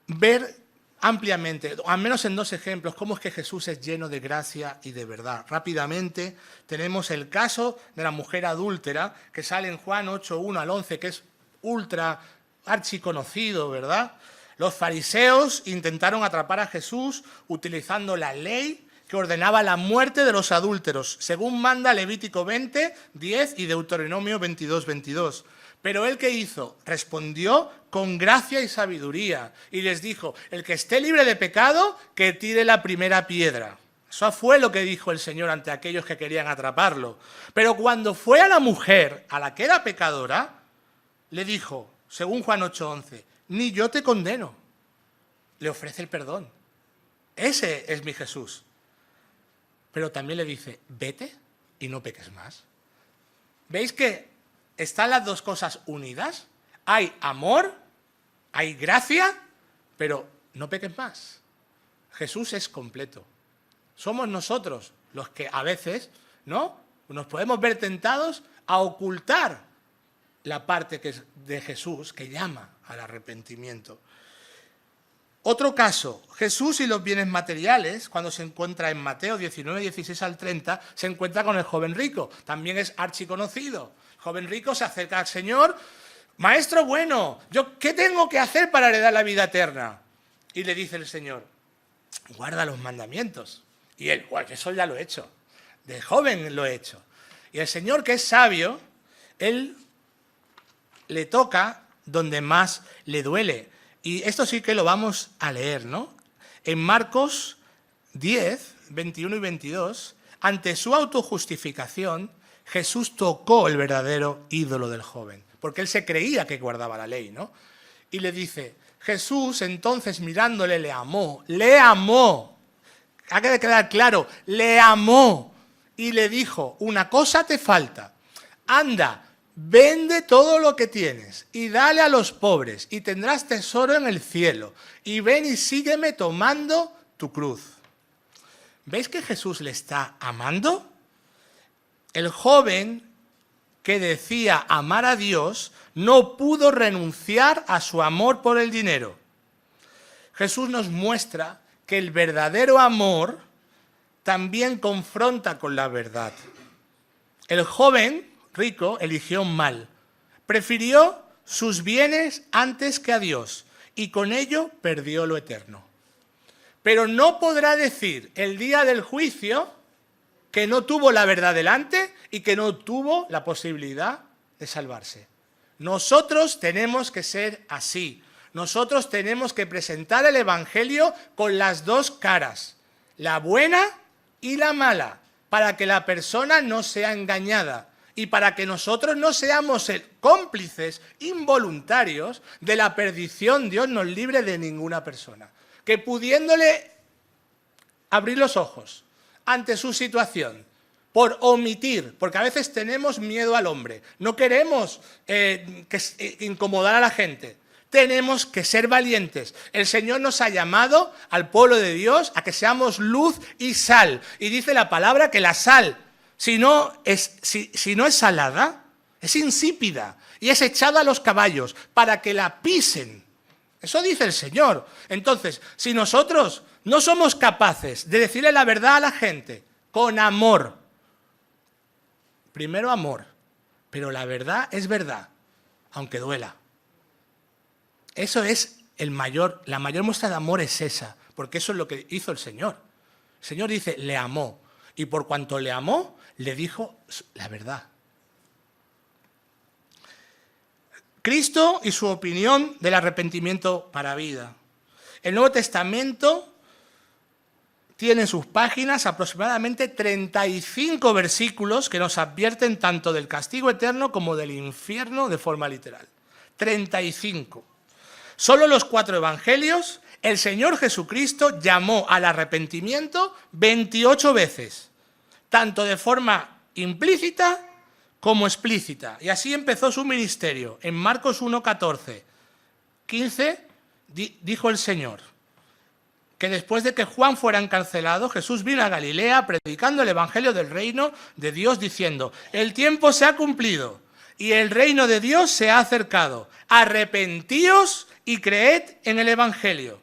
ver ampliamente, al menos en 2 ejemplos, cómo es que Jesús es lleno de gracia y de verdad. Rápidamente tenemos el caso de la mujer adúltera, que sale en Juan 8, 1 al 11, que es ultra archiconocido, ¿verdad? Los fariseos intentaron atrapar a Jesús utilizando la ley que ordenaba la muerte de los adúlteros, según manda Levítico 20, 10 y Deuteronomio 22, 22. Pero ¿él qué hizo? Respondió con gracia y sabiduría y les dijo, el que esté libre de pecado, que tire la primera piedra. Eso fue lo que dijo el Señor ante aquellos que querían atraparlo. Pero cuando fue a la mujer, a la que era pecadora, le dijo, según Juan 8:11, ni yo te condeno. Le ofrece el perdón. Ese es mi Jesús. Pero también le dice, vete y no peques más. ¿Veis que están las dos cosas unidas? Hay amor, hay gracia, pero no peques más. Jesús es completo. Somos nosotros los que a veces, ¿no?, nos podemos ver tentados a ocultar la parte que es de Jesús que llama al arrepentimiento. Otro caso, Jesús y los bienes materiales, cuando se encuentra en Mateo 19, 16 al 30, se encuentra con el joven rico, también es archiconocido. El joven rico se acerca al Señor, maestro bueno, ¿yo qué tengo que hacer para heredar la vida eterna? Y le dice el Señor, guarda los mandamientos. Y él, bueno, eso ya lo he hecho, de joven lo he hecho. Y el Señor, que es sabio, él le toca donde más le duele. Y esto sí que lo vamos a leer, ¿no? En Marcos 10, 21 y 22, ante su autojustificación, Jesús tocó el verdadero ídolo del joven, porque él se creía que guardaba la ley, ¿no? Y le dice, Jesús entonces mirándole le amó, hay que quedar claro, le amó, y le dijo, una cosa te falta, anda, vende todo lo que tienes y dale a los pobres y tendrás tesoro en el cielo. Y ven y sígueme tomando tu cruz. ¿Veis que Jesús le está amando? El joven que decía amar a Dios no pudo renunciar a su amor por el dinero. Jesús nos muestra que el verdadero amor también confronta con la verdad. El joven rico eligió mal, prefirió sus bienes antes que a Dios y con ello perdió lo eterno. Pero no podrá decir el día del juicio que no tuvo la verdad delante y que no tuvo la posibilidad de salvarse. Nosotros tenemos que ser así. Nosotros tenemos que presentar el Evangelio con las dos caras, la buena y la mala, para que la persona no sea engañada y para que nosotros no seamos cómplices involuntarios de la perdición. Dios nos libre de ninguna persona que, pudiéndole abrir los ojos ante su situación, por omitir, porque a veces tenemos miedo al hombre, no queremos incomodar a la gente, tenemos que ser valientes. El Señor nos ha llamado al pueblo de Dios a que seamos luz y sal, y dice la palabra que la sal, si no es salada, es insípida y es echada a los caballos para que la pisen. Eso dice el Señor. Entonces, si nosotros no somos capaces de decirle la verdad a la gente con amor, primero amor, pero la verdad es verdad, aunque duela. Eso es la mayor muestra de amor es esa, porque eso es lo que hizo el Señor. El Señor dice, le amó, y por cuanto le amó, le dijo la verdad. Cristo y su opinión del arrepentimiento para vida. El Nuevo Testamento tiene en sus páginas aproximadamente 35 versículos que nos advierten tanto del castigo eterno como del infierno de forma literal. 35. Solo los 4 evangelios, el Señor Jesucristo llamó al arrepentimiento 28 veces, tanto de forma implícita como explícita. Y así empezó su ministerio. En Marcos 1:14, 15, dijo el Señor que después de que Juan fuera encarcelado, Jesús vino a Galilea predicando el evangelio del reino de Dios, diciendo, el tiempo se ha cumplido y el reino de Dios se ha acercado. Arrepentíos y creed en el evangelio.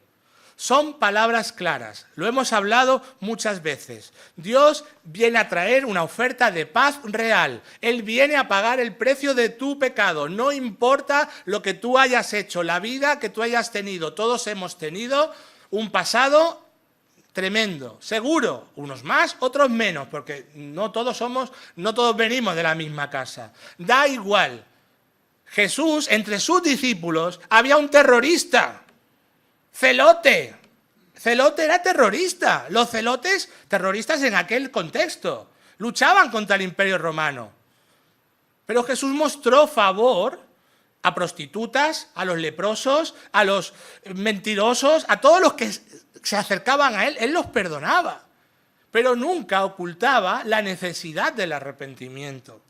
Son palabras claras, lo hemos hablado muchas veces. Dios viene a traer una oferta de paz real. Él viene a pagar el precio de tu pecado. No importa lo que tú hayas hecho, la vida que tú hayas tenido. Todos hemos tenido un pasado tremendo, seguro, unos más, otros menos, porque no todos venimos de la misma casa. Da igual. Jesús, entre sus discípulos, había un terrorista. Celote. Celote era terrorista. Los celotes, terroristas en aquel contexto, luchaban contra el Imperio Romano. Pero Jesús mostró favor a prostitutas, a los leprosos, a los mentirosos, a todos los que se acercaban a él. Él los perdonaba, pero nunca ocultaba la necesidad del arrepentimiento,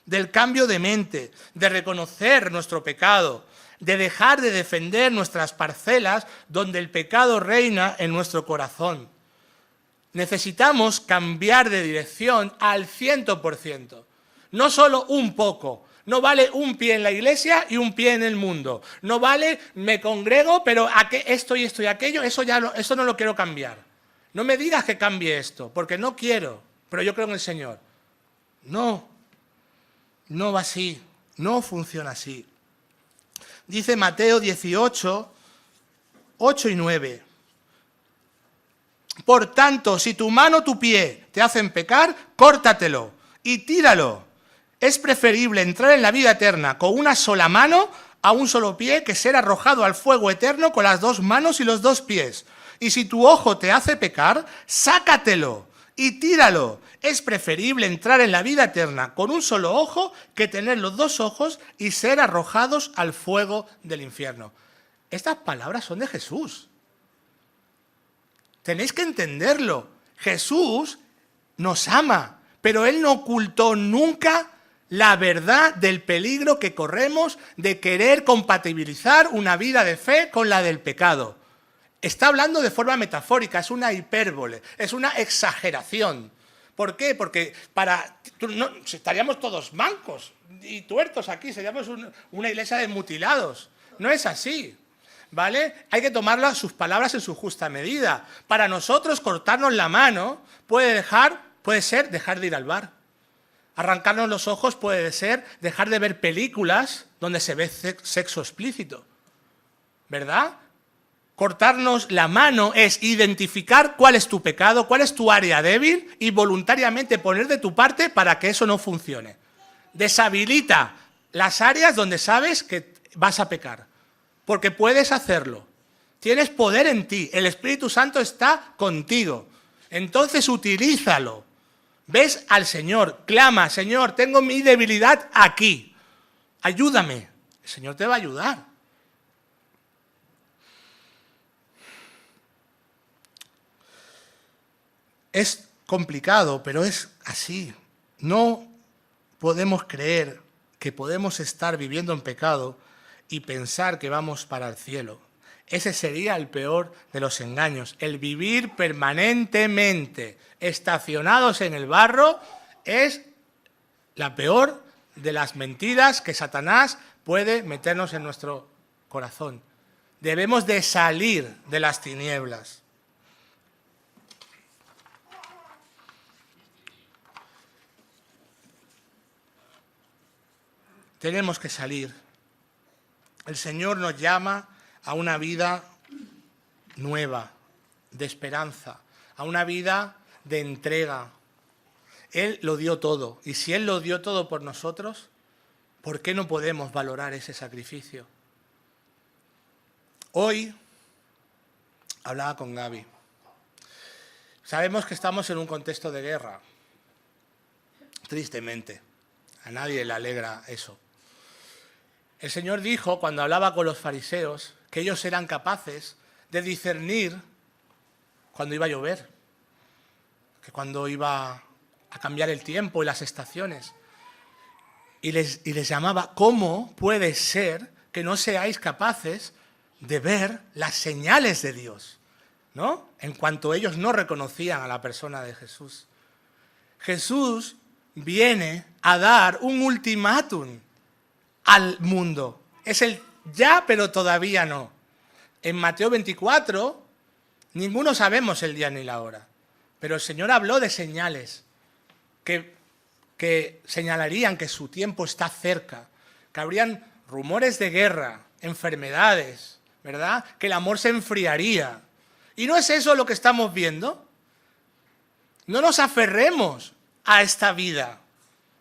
del cambio de mente, de reconocer nuestro pecado, de dejar de defender nuestras parcelas donde el pecado reina en nuestro corazón. Necesitamos cambiar de dirección al 100%, no solo un poco. No vale un pie en la iglesia y un pie en el mundo. No vale, me congrego, pero esto y aquello, eso no lo quiero cambiar. No me digas que cambie esto, porque no quiero, pero yo creo en el Señor. No va así, no funciona así. Dice Mateo 18, 8 y 9. Por tanto, si tu mano o tu pie te hacen pecar, córtatelo y tíralo. Es preferible entrar en la vida eterna con una sola mano a un solo pie que ser arrojado al fuego eterno con las 2 manos y los 2 pies. Y si tu ojo te hace pecar, sácatelo y tíralo. Es preferible entrar en la vida eterna con un solo ojo que tener los 2 ojos y ser arrojados al fuego del infierno. Estas palabras son de Jesús. Tenéis que entenderlo. Jesús nos ama, pero Él no ocultó nunca la verdad del peligro que corremos de querer compatibilizar una vida de fe con la del pecado. Está hablando de forma metafórica, es una hipérbole, es una exageración. ¿Por qué? Porque estaríamos todos mancos y tuertos aquí, seríamos una iglesia de mutilados. No es así, ¿vale? Hay que tomar sus palabras en su justa medida. Para nosotros cortarnos la mano puede ser dejar de ir al bar. Arrancarnos los ojos puede ser dejar de ver películas donde se ve sexo explícito, ¿verdad? cortarnos la mano es identificar cuál es tu pecado, cuál es tu área débil y voluntariamente poner de tu parte para que eso no funcione. Deshabilita las áreas donde sabes que vas a pecar, porque puedes hacerlo. Tienes poder en ti, el Espíritu Santo está contigo. Entonces utilízalo. Ves al Señor, clama, Señor, tengo mi debilidad aquí. Ayúdame. El Señor te va a ayudar. Es complicado, pero es así. No podemos creer que podemos estar viviendo en pecado y pensar que vamos para el cielo. Ese sería el peor de los engaños. El vivir permanentemente estacionados en el barro es la peor de las mentiras que Satanás puede meternos en nuestro corazón. Debemos de salir de las tinieblas. Tenemos que salir. El Señor nos llama a una vida nueva, de esperanza, a una vida de entrega. Él lo dio todo, y si Él lo dio todo por nosotros, ¿por qué no podemos valorar ese sacrificio? Hoy hablaba con Gaby. Sabemos que estamos en un contexto de guerra, tristemente. A nadie le alegra eso. El Señor dijo, cuando hablaba con los fariseos, que ellos eran capaces de discernir cuando iba a llover, que cuando iba a cambiar el tiempo y las estaciones. Y les llamaba, ¿cómo puede ser que no seáis capaces de ver las señales de Dios? ¿No? En cuanto ellos no reconocían a la persona de Jesús. Jesús viene a dar un ultimátum al mundo. Es el ya, pero todavía no. En Mateo 24, ninguno sabemos el día ni la hora, pero el Señor habló de señales que señalarían que su tiempo está cerca, que habrían rumores de guerra, enfermedades, ¿verdad? Que el amor se enfriaría. ¿Y no es eso lo que estamos viendo? No nos aferremos a esta vida.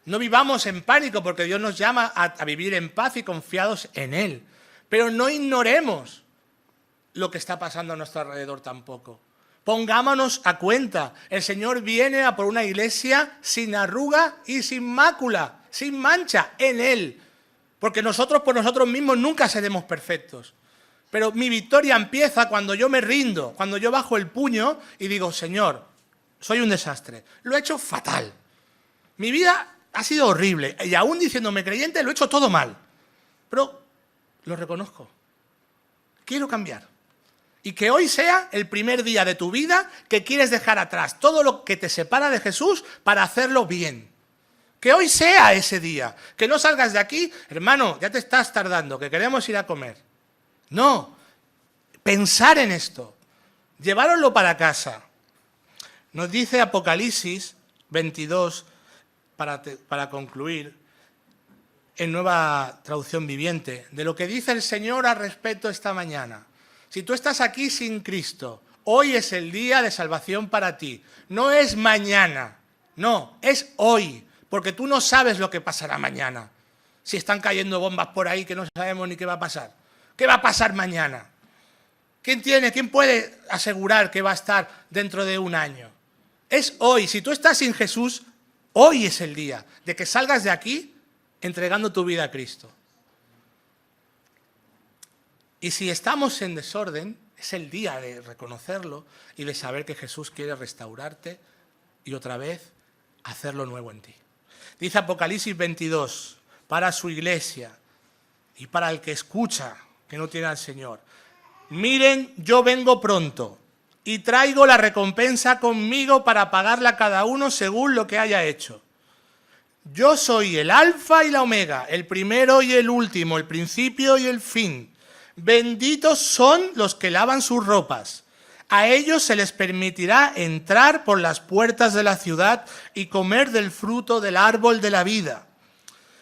No vivamos en pánico porque Dios nos llama a vivir en paz y confiados en Él. Pero no ignoremos lo que está pasando a nuestro alrededor tampoco. Pongámonos a cuenta. El Señor viene a por una iglesia sin arruga y sin mácula, sin mancha en Él. Porque nosotros por nosotros mismos nunca seremos perfectos. Pero mi victoria empieza cuando yo me rindo, cuando yo bajo el puño y digo, Señor, soy un desastre. Lo he hecho fatal. Mi vida ha sido horrible. Y aún diciéndome creyente, lo he hecho todo mal. Pero lo reconozco. Quiero cambiar. Y que hoy sea el primer día de tu vida que quieres dejar atrás todo lo que te separa de Jesús para hacerlo bien. Que hoy sea ese día. Que no salgas de aquí, hermano, ya te estás tardando, que queremos ir a comer. No. Pensar en esto. Llevároslo para casa. Nos dice Apocalipsis 22, para concluir, en Nueva Traducción Viviente, de lo que dice el Señor al respecto esta mañana. Si tú estás aquí sin Cristo, hoy es el día de salvación para ti. No es mañana, no, es hoy, porque tú no sabes lo que pasará mañana. Si están cayendo bombas por ahí que no sabemos ni qué va a pasar. ¿Qué va a pasar mañana? ¿Quién puede asegurar que va a estar dentro de un año? Es hoy. Si tú estás sin Jesús, hoy es el día de que salgas de aquí entregando tu vida a Cristo. Y si estamos en desorden, es el día de reconocerlo y de saber que Jesús quiere restaurarte y otra vez hacerlo nuevo en ti. Dice Apocalipsis 22, para su iglesia y para el que escucha, que no tiene al Señor. Miren, yo vengo pronto y traigo la recompensa conmigo para pagarle a cada uno según lo que haya hecho. Yo soy el alfa y la omega, el primero y el último, el principio y el fin. Benditos son los que lavan sus ropas. A ellos se les permitirá entrar por las puertas de la ciudad y comer del fruto del árbol de la vida.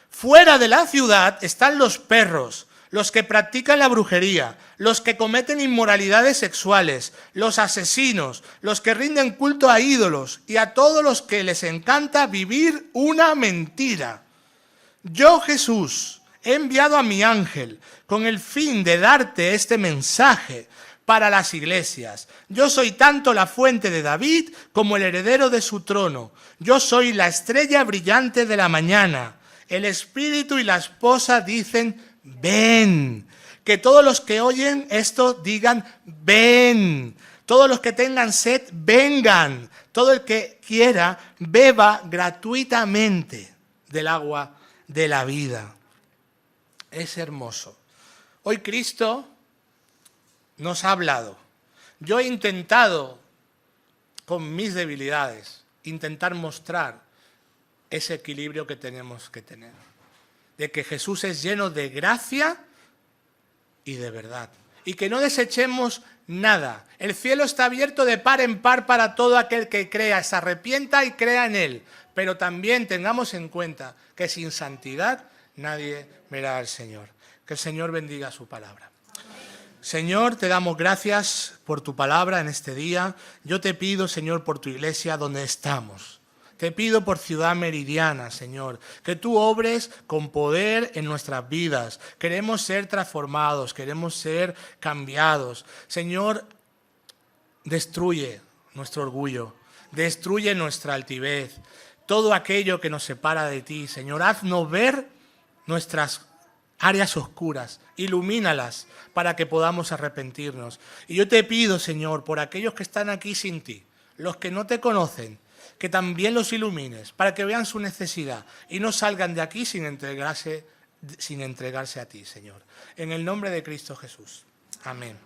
Fuera de la ciudad están los perros, los que practican la brujería, los que cometen inmoralidades sexuales, los asesinos, los que rinden culto a ídolos y a todos los que les encanta vivir una mentira. Yo, Jesús, he enviado a mi ángel con el fin de darte este mensaje para las iglesias. Yo soy tanto la fuente de David como el heredero de su trono. Yo soy la estrella brillante de la mañana. El espíritu y la esposa dicen, ven. Que todos los que oyen esto digan, ven. Todos los que tengan sed, vengan. Todo el que quiera, beba gratuitamente del agua de la vida. Es hermoso. Hoy Cristo nos ha hablado. Yo he intentado, con mis debilidades, intentar mostrar ese equilibrio que tenemos que tener. De que Jesús es lleno de gracia y de verdad. Y que no desechemos nada. El cielo está abierto de par en par para todo aquel que crea, se arrepienta y crea en Él. Pero también tengamos en cuenta que sin santidad nadie verá al Señor. Que el Señor bendiga su palabra. Señor, te damos gracias por tu palabra en este día. Yo te pido, Señor, por tu iglesia donde estamos. Te pido por Ciudad Meridiana, Señor, que tú obres con poder en nuestras vidas. Queremos ser transformados, queremos ser cambiados. Señor, destruye nuestro orgullo, destruye nuestra altivez, todo aquello que nos separa de ti. Señor, haznos ver nuestras áreas oscuras, ilumínalas para que podamos arrepentirnos. Y yo te pido, Señor, por aquellos que están aquí sin ti, los que no te conocen, que también los ilumines para que vean su necesidad y no salgan de aquí sin entregarse a ti, Señor. En el nombre de Cristo Jesús. Amén.